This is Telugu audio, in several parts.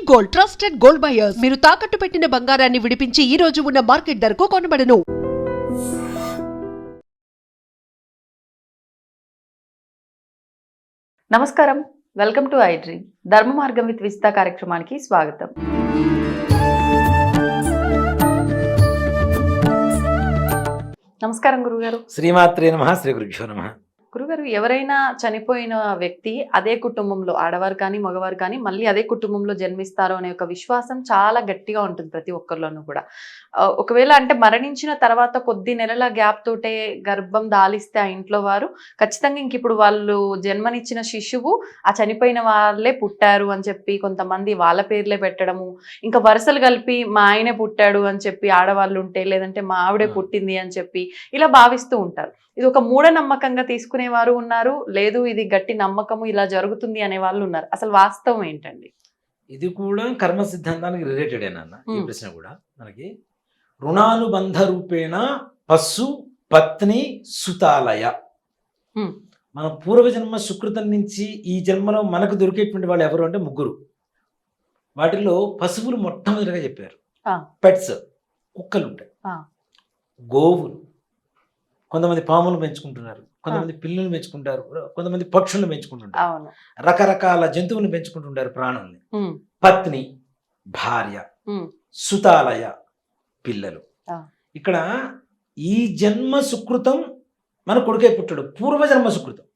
Gold, trusted gold buyers. మీరు తాకట్టు పెట్టిన బంగారాన్ని విడిపించి ఈ రోజు ఉన్న మార్కెట్ ధరకు కొనబడను. నమస్కారం, వెల్కమ్ టు ఐ డ్రీమ్. ధర్మ మార్గం విత్ విజిత కార్యక్రమానికి స్వాగతం. నమస్కారం గురుగారు. శ్రీమాత్రే నమః. శ్రీ గురుభ్యో నమః. గురుగారు, ఎవరైనా చనిపోయిన వ్యక్తి అదే కుటుంబంలో, ఆడవారు కానీ మగవారు కానీ, మళ్ళీ అదే కుటుంబంలో జన్మిస్తారు అనే ఒక విశ్వాసం చాలా గట్టిగా ఉంటుంది ప్రతి ఒక్కరిలోనూ కూడా. ఒకవేళ అంటే మరణించిన తర్వాత కొద్ది నెలల గ్యాప్ తోటే గర్భం దాలిస్తే ఆ ఇంట్లో వారు ఖచ్చితంగా ఇంక ఇప్పుడు వాళ్ళు జన్మనిచ్చిన శిశువు ఆ చనిపోయిన వాళ్ళే పుట్టారు అని చెప్పి కొంతమంది వాళ్ళ పేర్లే పెట్టడము, ఇంకా వరుసలు కలిపి మా ఆయనే పుట్టాడు అని చెప్పి ఆడవాళ్ళు ఉంటే, లేదంటే మా ఆవిడే పుట్టింది అని చెప్పి ఇలా భావిస్తూ ఉంటారు. ఇది ఒక మూఢనమ్మకంగా తీసుకునేవారు ఉన్నారు, లేదు ఇది గట్టి నమ్మకము, ఇలా జరుగుతుంది అనే వాళ్ళు ఉన్నారు. అసలు వాస్తవం ఏంటండి? ఇది కూడా కర్మ సిద్ధాంతానికి రిలేటెడ్ ఏనన్న ఈ ప్రశ్న కూడా. మనకి రుణానుబంధ రూపేణ పశు పత్ని సుతాలయ, మన పూర్వజన్మ సుకృతం నుంచి ఈ జన్మలో మనకు దొరికేటువంటి వాళ్ళు ఎవరు అంటే ముగ్గురు. వాటిల్లో పశువులు మొట్టమొదటిగా చెప్పారు. పెట్స్, కుక్కలు ఉంటాయి, గోవులు, కొంతమంది పాములు పెంచుకుంటున్నారు, కొంతమంది పిల్లులు పెంచుకుంటారు, కొంతమంది పక్షులను పెంచుకుంటుంటారు, రకరకాల జంతువులను పెంచుకుంటుంటారు ప్రాణుల్ని. పత్ని భార్య, సుతాలయ పిల్లలు. ఇక్కడ ఈ జన్మ సుకృతం మన కొడుకే పుట్టాడు, పూర్వజన్మ సుకృతం.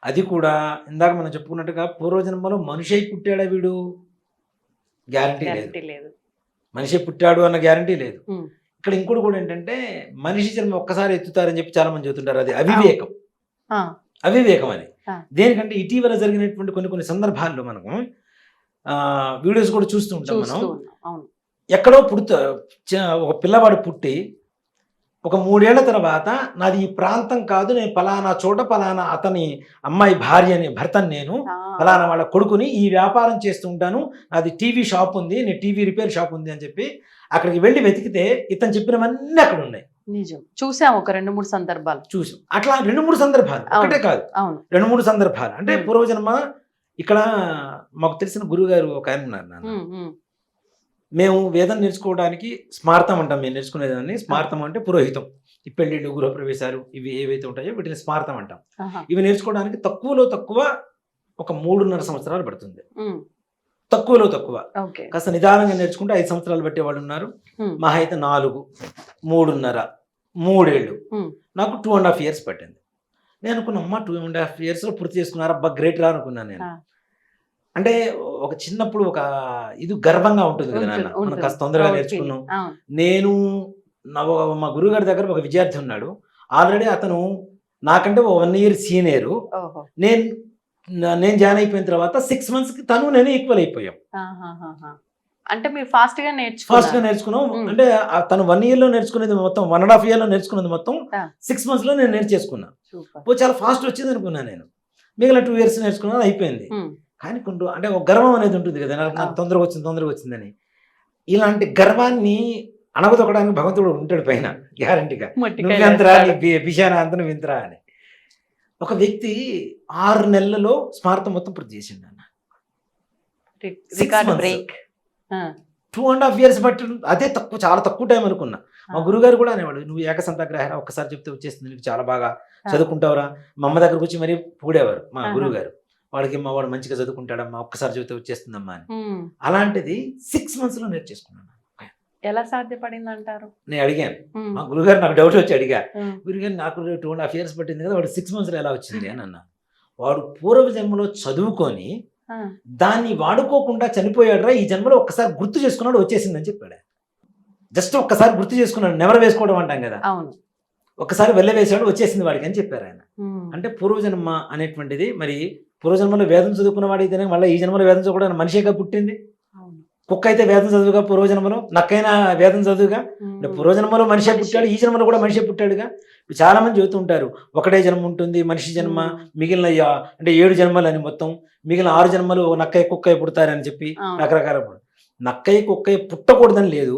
అది కూడా ఇందాక మనం చెప్పుకున్నట్టుగా పూర్వజన్మలో మనిషి పుట్టాడా వీడు, గ్యారంటీ లేదు. మనిషి పుట్టాడు అన్న గ్యారంటీ లేదు. ఇక్కడ ఇంకోటి కూడా ఏంటంటే మనిషి జన్మ ఒక్కసారి ఎత్తుతారని చెప్పి చాలా మంది చెబుతుంటారు. అది అవివేకం. అవివేకం అది. దేనికంటే ఇటీవల జరిగినటువంటి కొన్ని సందర్భాల్లో మనము వీడియోస్ కూడా చూస్తూ ఉంటాం. మనం ఎక్కడో ఒక పిల్లవాడు పుట్టి ఒక 3 ఏళ్ల తర్వాత నాది ఈ ప్రాంతం కాదు, నేను పలానా చోట పలానా అతని అమ్మాయి భర్తని, నేను పలానా వాళ్ళ కొడుకుని, ఈ వ్యాపారం చేస్తూ ఉంటాను, నాది టీవీ షాప్ ఉంది, నేను టీవీ రిపేర్ షాప్ ఉంది అని చెప్పి అక్కడికి వెళ్ళి వెతికితే ఇతను చెప్పినవన్నీ అక్కడ ఉన్నాయి. నిజం, చూసాం ఒక 2-3 సందర్భాలు చూసాం. అట్లా 2-3 సందర్భాలు, ఒకటే కాదు, 2-3 సందర్భాలు. అంటే పూర్వజన్మ. ఇక్కడ మాకు తెలిసిన గురువు గారు ఒక ఆయన ఉన్నారు నాన్న. మేము వేదం నేర్చుకోవడానికి స్మార్థం అంటాం. మేము నేర్చుకునేదాన్ని స్మార్థం అంటే పురోహితం. ఈ పెళ్లిళ్ళు, గృహప్రవేశాలు, ఇవి ఏవైతే ఉంటాయో వీటిని స్మార్థం అంటాం. ఇవి నేర్చుకోవడానికి తక్కువలో తక్కువ ఒక 3.5 సంవత్సరాలు పడుతుంది. తక్కువలో తక్కువ. కాస్త నిదానంగా నేర్చుకుంటే 5 సంవత్సరాలు పెట్టేవాళ్ళు ఉన్నారు. మహా అయితే 4, 3.5, 3 ఏళ్ళు. నాకు 2.5 years పట్టింది. నేను అనుకున్నా, అమ్మ 2.5 years పూర్తి చేసుకున్నారు, అబ్బా గ్రేట్ రా అనుకున్నాను నేను. అంటే ఒక చిన్నప్పుడు ఒక ఇది గర్వంగా ఉంటుంది కదా నాన్న, మనం కాస్త తొందరగా నేర్చుకున్నాం. నేను మా గురువు గారి దగ్గర ఒక విద్యార్థి ఉన్నాడు. ఆల్రెడీ అతను నాకంటే 1 year సీనియరు. నేను జాయిన్ అయిపోయిన తర్వాత 6 months తను నేను ఈక్వల్ అయిపోయాం. అంటే మీరు ఫాస్ట్ గా నేర్చుకున్నాం. అంటే తను 1 year లో నేర్చుకునేది మొత్తం, 1.5 year లో నేర్చుకునేది మొత్తం 6 months లో నేను నేర్చేసుకున్నా. చాలా ఫాస్ట్ వచ్చింది అనుకున్నా నేను. మిగిలిన 2 years నేర్చుకున్నాను, అయిపోయింది. కానీ అంటే ఒక గర్వం అనేది ఉంటుంది కదా, నాకు తొందరగా వచ్చిందని. ఇలాంటి గర్వాన్ని అణగదొక్కడానికి భగవంతుడు ఉంటాడు పైన, గ్యారంటీగా. నువ్వెంతరా, బిషానా అంత నువ్వెంతరా అని. ఒక వ్యక్తి 6 నెలలలో స్మార్థం మొత్తం పూర్తి చేసిండు అన్న. 2.5 years బట్టి అదే చాలా తక్కువ టైం అనుకున్నా. మా గురుగారు కూడా అనేవాడు, నువ్వు ఏకసంతాగ్రహ ఒక్కసారి చెప్తే వచ్చేస్తుంది, నీకు చాలా బాగా చదువుకుంటావురా. మా అమ్మ దగ్గరకు వచ్చి మరీ పూడేవారు మా గురుగారు. వాడు మంచిగా చదువుకుంటాడమ్మా, ఒక్కసారి చెబితే వచ్చేస్తుందమ్మా అని. అలాంటిది 6 months లో నేర్చేసుకున్నాను. ఎలా సాధ్యపడింది అంటారు? నేను అడిగాను మా గురుగారు, నాకు డౌట్ వచ్చి అడిగా, గురుగారు నాకు 2.5 years పట్టింది కదా, వాడు 6 months లో ఎలా వచ్చింది అని అన్నా. వాడు పూర్వజన్మలో చదువుకొని దాన్ని వాడుకోకుండా చనిపోయాడురా, ఈ జన్మలో ఒక్కసారి గుర్తు చేసుకున్నాడు, వచ్చేసిందని చెప్పాడు. జస్ట్ ఒక్కసారి గుర్తు చేసుకున్నాడు, నెవరు వేసుకోవడం అంటాం కదా, ఒక్కసారి వెళ్ళవేసాడు, వచ్చేసింది వాడికి అని చెప్పారు ఆయన. అంటే పూర్వజన్మ అనేటువంటిది, మరి పూర్వజన్మలో వేదం చదువుకున్న వాడితే మళ్ళీ ఈ జన్మలో వేదం చదువుకోవడం మనిషిగా పుట్టింది. కుక్క అయితే వేదం చదువుగా పూర్వజన్మలో, నక్కైనా వేదం చదువుగా. పూర్వజన్మలో మనిషి పుట్టాడు, ఈ జన్మలో కూడా మనిషి పుట్టాడుగా. చాలా మంది చెబుతూ ఉంటారు, ఒకటే జన్మ ఉంటుంది మనిషి జన్మ, మిగిలిన అంటే 7 జన్మలు అని, మొత్తం మిగిలిన 6 జన్మలు నక్కయ్య కుక్కయ్య పుడతారని చెప్పి రకరకాల. నక్కయ్య కుక్కయ్య పుట్టకూడదని లేదు,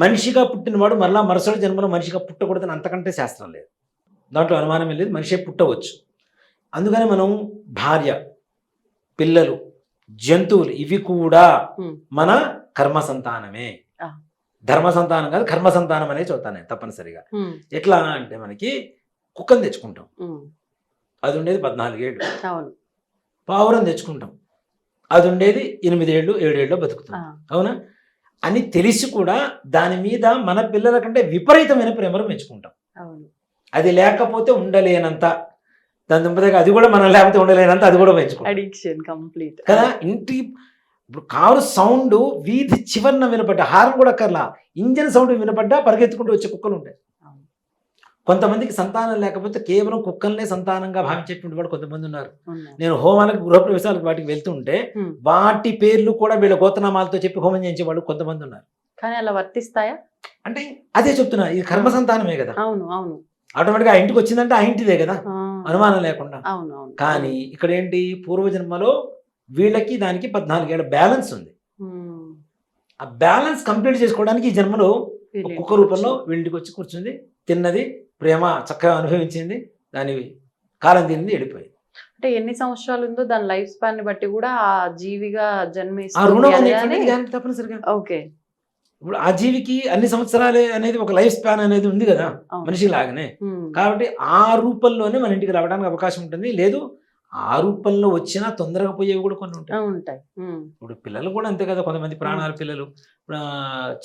మనిషిగా పుట్టినవాడు మరలా మరుసటి జన్మలో మనిషిగా పుట్టకూడదని అంతకంటే శాస్త్రం లేదు. దాంట్లో అనుమానమే లేదు, మనిషే పుట్టవచ్చు. అందుకని మనం భార్య, పిల్లలు, జంతువులు ఇవి కూడా ఉమ్, మన కర్మ సంతానమే. ఆ. ధర్మ సంతానం కాదు, కర్మ సంతానం అనే చదువుతాను నేను తప్పనిసరిగా. ఉమ్, ఎట్లా అంటే మనకి కుక్కను తెచ్చుకుంటాం, ఉమ్, అది ఉండేది 14 ఏళ్ళు. అవును. పావురం తెచ్చుకుంటాం, అది ఉండేది 8 ఏళ్ళు 7 ఏళ్ళు బతుకుతాం. ఆ, అవునా అని తెలిసి కూడా దాని మీద మన పిల్లల కంటే విపరీతమైన ప్రేమను పెంచుకుంటాం. అవును. అది లేకపోతే ఉండలేనంత, దాని దుంపదగా అది కూడా మనం లేకపోతే ఉండలేనంత అది కూడా పెంచుకుంటాం అడిక్షన్ కంప్లీట్ కదా. ఇంటి ఇప్పుడు కారు సౌండ్ వీధి చివరన వినపడ్డా, హార్న్ కూడా అక్కర్లా, ఇంజన్ సౌండ్ వినపడ్డా పరిగెత్తుకుంటూ వచ్చే కుక్కలు ఉంటాయి. కొంతమందికి సంతానం లేకపోతే కేవలం కుక్కల్నే సంతానంగా భావించేటువంటి వాళ్ళు కొంతమంది ఉన్నారు. నేను హోమాలకు గృహప్రవేశాలకు వాటికి వెళ్తుంటే వాటి పేర్లు కూడా వీళ్ళ గోత్రనామాలతో చెప్పి హోమం చేయించే వాళ్ళు కొంతమంది ఉన్నారు. కానీ అలా వర్తిస్తాయా అంటే అదే చెప్తున్నా, ఇది కర్మ సంతానమే కదా. అవును అవును. ఆటోమేటిక్గా ఆ ఇంటికి వచ్చిందంటే ఆ ఇంటిదే కదా, అనుమానం లేకుండా. అవును అవును. కానీ ఇక్కడ ఏంటి, పూర్వజన్మలో వీళ్ళకి దానికి 14 ఏళ్ళ బ్యాలెన్స్ ఉంది. ఆ బ్యాలెన్స్ కంప్లీట్ చేసుకోవడానికి ఈ జన్మలో ఒక్కొక్క రూపంలో వీళ్ళకి వచ్చి కూర్చుంది, తిన్నది, ప్రేమ చక్కగా అనుభవించింది, దాని కాలం తీరింది, వెళ్ళిపోయింది. అంటే ఎన్ని సంవత్సరాలు ఉందో దాని లైఫ్ స్పాన్ ని బట్టి కూడా ఆ జీవిగా ఆ రుణం జన్మిస్తుంది అనేటువంటిది దానికి తప్పనిసరిగా. ఓకే. ఇప్పుడు ఆ జీవికి అన్ని సంవత్సరాలే అనేది ఒక లైఫ్ స్పాన్ అనేది ఉంది కదా మనిషి లాగానే. కాబట్టి ఆ రూపంలోనే మన ఇంటికి రావడానికి అవకాశం ఉంటుంది. లేదు ఆ రూపంలో వచ్చినా తొందరగా పోయేవి కూడా కొన్ని ఉంటాయి. ఉంటాయి. ఇప్పుడు పిల్లలు కూడా అంతే కదా, కొంతమంది ప్రాణాల పిల్లలు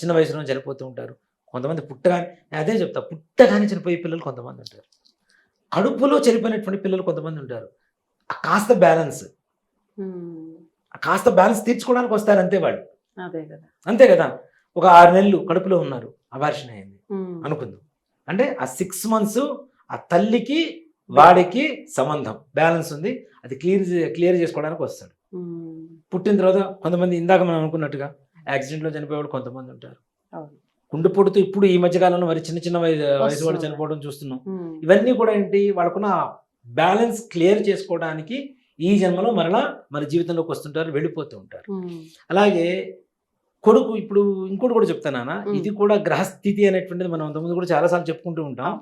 చిన్న వయసులో చనిపోతూ ఉంటారు. కొంతమంది పుట్టగానే, అదే చెప్తా, పుట్టగానే చనిపోయే పిల్లలు కొంతమంది ఉంటారు. కడుపులో చనిపోయినటువంటి పిల్లలు కొంతమంది ఉంటారు. ఆ కాస్త బ్యాలెన్స్, ఆ కాస్త బ్యాలెన్స్ తీర్చుకోవడానికి వస్తారు అంతే వాళ్ళు. అదే కదా, అంతే కదా. ఒక 6 నెలలు కడుపులో ఉన్నారు, అబార్షన్ అయింది అనుకుందాం. అంటే ఆ 6 months ఆ తల్లికి వాడికి సంబంధం బ్యాలెన్స్ ఉంది, అది క్లియర్ చేసుకోవడానికి వస్తాడు. పుట్టిన తర్వాత కొంతమంది ఇందాక మనం అనుకున్నట్టుగా యాక్సిడెంట్లో చనిపోయేవాడు కొంతమంది ఉంటారు. కుండు పొడుతూ ఇప్పుడు ఈ మధ్యకాలంలో మరి చిన్న చిన్న వయసు వాళ్ళు చనిపోవడం చూస్తున్నాం. ఇవన్నీ కూడా ఏంటి, వాళ్ళకున్న బ్యాలెన్స్ క్లియర్ చేసుకోవడానికి ఈ జన్మలో మరలా మన జీవితంలోకి వస్తుంటారు, వెళ్ళిపోతూ ఉంటారు. అలాగే కొడుకు, ఇప్పుడు ఇంకోటి కూడా చెప్తానా, ఇది కూడా గ్రహస్థితి అనేటువంటిది మనం అంతకుముందు కూడా చాలాసార్లు చెప్పుకుంటూ ఉంటాం.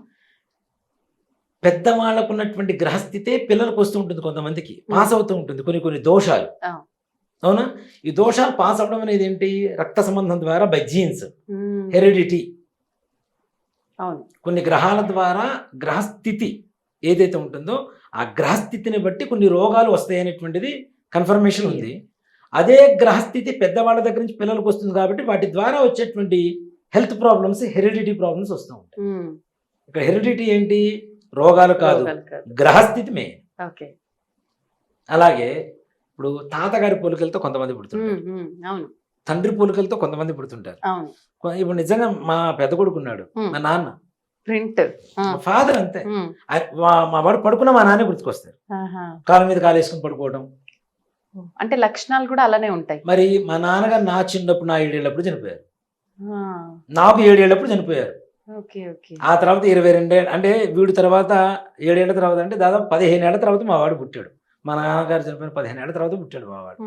పెద్దవాళ్ళకు ఉన్నటువంటి గ్రహస్థితే పిల్లలకు వస్తూ ఉంటుంది, కొంతమందికి పాస్ అవుతూ ఉంటుంది కొన్ని దోషాలు. అవునా, ఈ దోషాలు పాస్ అవడం అనేది ఏంటి, రక్త సంబంధం ద్వారా బై జీన్స్, హెరిడిటీ. కొన్ని గ్రహాల ద్వారా గ్రహస్థితి ఏదైతే ఉంటుందో ఆ గ్రహస్థితిని బట్టి కొన్ని రోగాలు వస్తాయి అనేటువంటిది కన్ఫర్మేషన్ ఉంది. అదే గ్రహస్థితి పెద్దవాళ్ళ దగ్గర నుంచి పిల్లలకు వస్తుంది కాబట్టి వాటి ద్వారా వచ్చేటువంటి హెల్త్ ప్రాబ్లమ్స్, హెరిడిటీ ప్రాబ్లమ్స్ వస్తూ ఉంటాయి. ఇక్కడ హెరిడిటీ ఏంటి, రోగాలు కాదు, గ్రహస్థితి మే. అలాగే ఇప్పుడు తాతగారి పోలికలతో కొంతమంది పుడుతుంటారు, తండ్రి పోలికలతో కొంతమంది పుడుతుంటారు. ఇప్పుడు నిజంగా మా పెద్ద కొడుకు ఉన్నాడు, మా నాన్న ప్రింట్, ఫాదర్ అంతే. మా వాడు పడుకున్న మా నాన్నే గుర్తుకొస్తారు, కాళ్ళ మీద కాలు వేసుకుని పడుకోవడం. అంటే లక్షణాలు కూడా అలానే ఉంటాయి. మరి మా నాన్నగారు నా చిన్నప్పుడు, నా 7 ఏళ్ళప్పుడు చనిపోయారు, నాకు 7 ఏళ్ళప్పుడు చనిపోయారు. ఆ తర్వాత 22 ఏళ్ళు, అంటే వీడి తర్వాత 7 ఏళ్ల తర్వాత, అంటే దాదాపు 15 ఏళ్ల తర్వాత మా వాడు పుట్టాడు. మా నాన్నగారు చనిపోయిన 15 ఏళ్ల తర్వాత పుట్టాడు మా వాడు.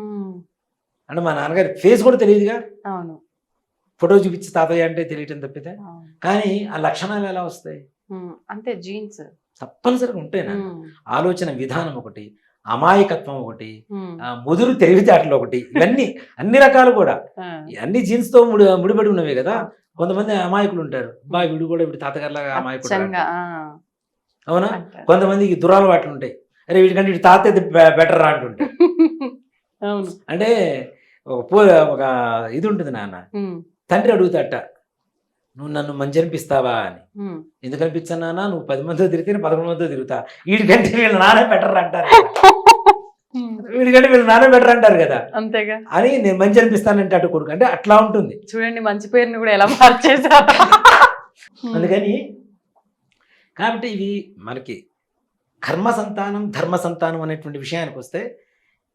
అంటే మా నాన్నగారి ఫేస్ కూడా తెలియదుగా, ఫోటో చూపించి తాతయ్య అంటే తెలియటం తప్పితే. కానీ ఆ లక్షణాలు ఎలా వస్తాయి అంటే జీన్స్ తప్పనిసరిగా ఉంటాయి. ఆలోచన విధానం ఒకటి, అమాయకత్వం ఒకటి, ముదురు తెలివితేటలు ఒకటి, ఇవన్నీ అన్ని రకాలు కూడా అన్ని జీన్స్ తో ముడిపడి ఉన్నవే కదా. కొంతమంది అమాయకులు ఉంటారు, బా వీడు కూడా వీడి తాతగారిలాగా అమాయకుడు, అవునా. కొంతమందికి దురలవాట్లు ఉంటాయి, అరే వీడికంటే వీడి తాత బెటర్ రా అంటుంటే. అంటే ఒక ఇది ఉంటుంది, నాన్న తండ్రి అడుగుతాట, నువ్వు నన్ను మంచి అనిపిస్తావా అని. ఎందుకు అనిపించాను నాన్న, నువ్వు 10 మందితో తిరిగితే 11 మందితో తిరుగుతా, వీడికంటే వీళ్ళ నానే బెటర్ అంటారు, వీడికంటే వీళ్ళ నానే బెటర్ అంటారు కదా, అంతేగా అని నేను మంచి అనిపిస్తానంటే అటు కొడుకు. అంటే అట్లా ఉంటుంది. చూడండి మంచి పేరుని కూడా ఎలా మార్చేసారు. అందుకని కాబట్టి ఇవి మనకి కర్మ సంతానం, ధర్మ సంతానం అనేటువంటి విషయానికి వస్తే,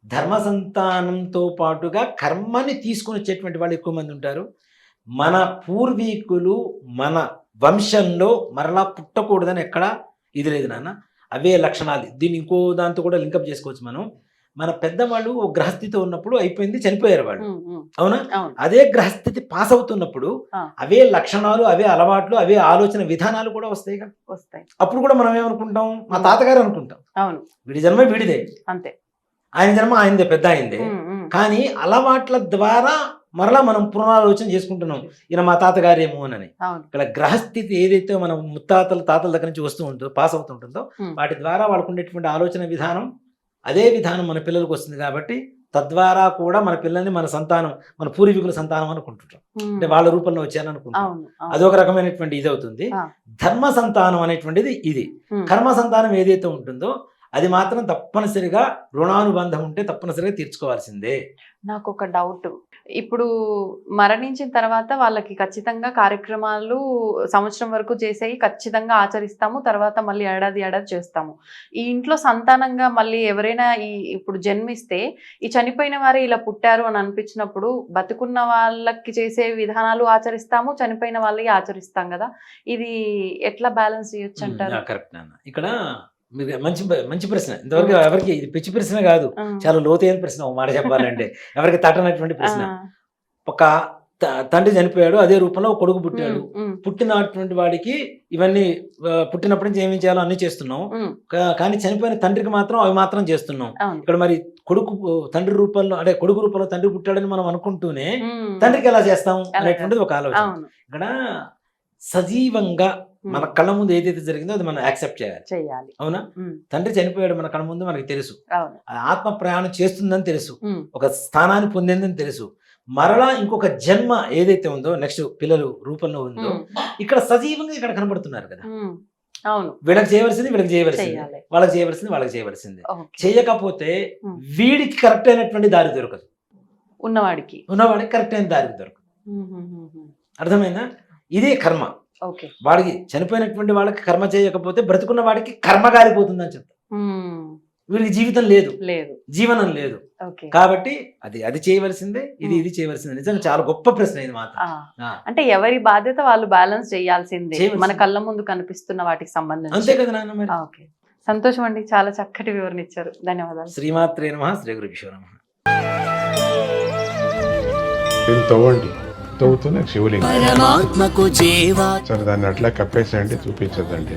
ధర్మ సంతానంతో పాటుగా కర్మని తీసుకొని వచ్చేటువంటి వాళ్ళు ఎక్కువ మంది ఉంటారు. మన పూర్వీకులు మన వంశంలో మరలా పుట్టకూడదని ఎక్కడ ఇది లేదు నాన్న, అవే లక్షణాలు. దీన్ని ఇంకో దాంతో కూడా లింకప్ చేసుకోవచ్చు మనం. మన పెద్దవాళ్ళు ఓ గ్రహస్థితి ఉన్నప్పుడు అయిపోయింది, చనిపోయారు వాళ్ళు, అవునా. అదే గ్రహస్థితి పాస్ అవుతున్నప్పుడు అవే లక్షణాలు, అవే అలవాట్లు, అవే ఆలోచన విధానాలు కూడా వస్తాయి కదా. అప్పుడు కూడా మనం ఏమనుకుంటాం, మా తాతగారు అనుకుంటాం, వీడి జన్మ వీడిదే, అంతే, ఆయన జన్మ ఆయనదే, పెద్ద ఆయనదే. కానీ అలవాట్ల ద్వారా మరలా మనం పునరాలోచన చేసుకుంటున్నాం, ఈయన మా తాతగారేమో అని. అవును. ఇక్కడ గ్రహస్థితి ఏదైతే మనం ముత్తాతల తాతల దగ్గర నుంచి వస్తూ ఉంటుందో, పాస్ అవుతుంటుందో, వాటి ద్వారా వాళ్ళకు ఉండేటువంటి ఆలోచన విధానం అదే విధానం మన పిల్లలకు వస్తుంది. కాబట్టి తద్వారా కూడా మన పిల్లల్ని మన సంతానం, మన పూర్వీకుల సంతానం అనుకుంటుంటాం, అంటే వాళ్ళ రూపంలో వచ్చారని అనుకుంటాం. అదొక రకమైనటువంటి ఇది అవుతుంది. ధర్మ సంతానం అనేటువంటిది ఇది. కర్మ సంతానం ఏదైతే ఉంటుందో అది మాత్రం తప్పనిసరిగా రుణానుబంధం ఉంటే తప్పనిసరిగా తీర్చుకోవాల్సిందే. నాకు ఒక డౌట్, ఇప్పుడు మరణించిన తర్వాత వాళ్ళకి ఖచ్చితంగా కార్యక్రమాలు సంవత్సరం వరకు చేసేవి ఖచ్చితంగా ఆచరిస్తాము, తర్వాత మళ్ళీ ఏడాది చేస్తాము. ఈ ఇంట్లో సంతానంగా మళ్ళీ ఎవరైనా ఇప్పుడు జన్మిస్తే ఈ చనిపోయిన వారే ఇలా పుట్టారు అని అనిపించినప్పుడు బతుకున్న వాళ్ళకి చేసే విధానాలు ఆచరిస్తాము, చనిపోయిన వాళ్ళకి ఆచరిస్తాం కదా, ఇది ఎట్లా బ్యాలెన్స్ చేయొచ్చు అంటారు? కరెక్ట్ నాన్న. ఇక్కడ మంచి మంచి ప్రశ్న. ఇంతవరకు ఎవరికి ఇది పిచ్చి ప్రశ్న కాదు, చాలా లోతైన ప్రశ్న. ఒక మాట చెప్పాలంటే ఎవరికి తట్టనటువంటి ప్రశ్న. ఒక తండ్రి చనిపోయాడు, అదే రూపంలో ఒక కొడుకు పుట్టాడు. పుట్టినటువంటి వాడికి ఇవన్నీ పుట్టినప్పటి నుంచి ఏమేం చేయాలో అన్ని చేస్తున్నాం, కానీ చనిపోయిన తండ్రికి మాత్రం అవి మాత్రం చేస్తున్నాం. ఇక్కడ మరి తండ్రి రూపంలో, అంటే కొడుకు రూపంలో తండ్రి పుట్టాడని మనం అనుకుంటూనే తండ్రికి ఎలా చేస్తాం అనేటువంటిది ఒక ఆలోచన. ఇక్కడ సజీవంగా మన కళ్ళ ముందు ఏదైతే జరిగిందో అది మనం యాక్సెప్ట్ చేయాలి. అవునా? తండ్రి చనిపోయాడు మన కళ్ళ ముందు, మనకి తెలుసు. ఆత్మ ప్రయాణం చేస్తుందని తెలుసు, ఒక స్థానాన్ని పొందిందని తెలుసు. మరలా ఇంకొక జన్మ ఏదైతే ఉందో, నెక్స్ట్ పిల్లలు రూపంలో ఉందో, ఇక్కడ సజీవంగా ఇక్కడ కనబడుతున్నారు కదా. అవును. వీళ్ళకి చేయవలసింది వీళ్ళకి చేయవలసింది, వాళ్ళకి చేయవలసింది వాళ్ళకి చేయవలసింది. చేయకపోతే వీడికి కరెక్ట్ అయినటువంటి దారి దొరకదు, ఉన్నవాడికి కరెక్ట్ అయిన దారి దొరకదు. అర్థమైందా? ఇదే కర్మ. వాడికి చనిపోయినటువంటి వాళ్ళకి కర్మ చేయకపోతే బ్రతుకున్న వాడికి కర్మ గారిపోతుందని చెప్తా. వీడికి జీవితం లేదు, జీవనం లేదు. కాబట్టి అది చేయవలసిందే, ఇది చేయవలసిందే. నిజంగా చాలా గొప్ప ప్రశ్న ఇది మాత్రం. అంటే ఎవరి బాధ్యత వాళ్ళు బ్యాలెన్స్ చేయాల్సిందే, మన కళ్ళ ముందు కనిపిస్తున్న వాటికి సంబంధించి. అంతే కదా నాన్న మరి. సంతోషం అండి, చాలా చక్కటి వివరణ ఇచ్చారు. ధన్యవాదాలు. శ్రీమాత్రే నమః. శ్రీ గురుభ్యో నమః. తవ్వుతూనే శివలింగం. సరే, దాన్ని అట్లా కప్పేసేయండి, చూపించదండి.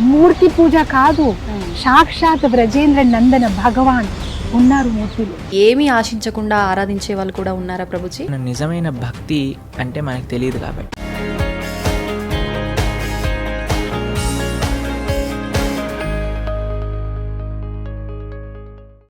మూర్తి పూజ కాదు, సాక్షాత్ బ్రజేంద్ర నందన భగవాన్ ఉన్నారు మూర్తిలో. ఏమీ ఆశించకుండా ఆరాధించే వాళ్ళు కూడా ఉన్నారా ప్రభుజీ? నిజమైన భక్తి అంటే మనకు తెలియదు కాబట్టి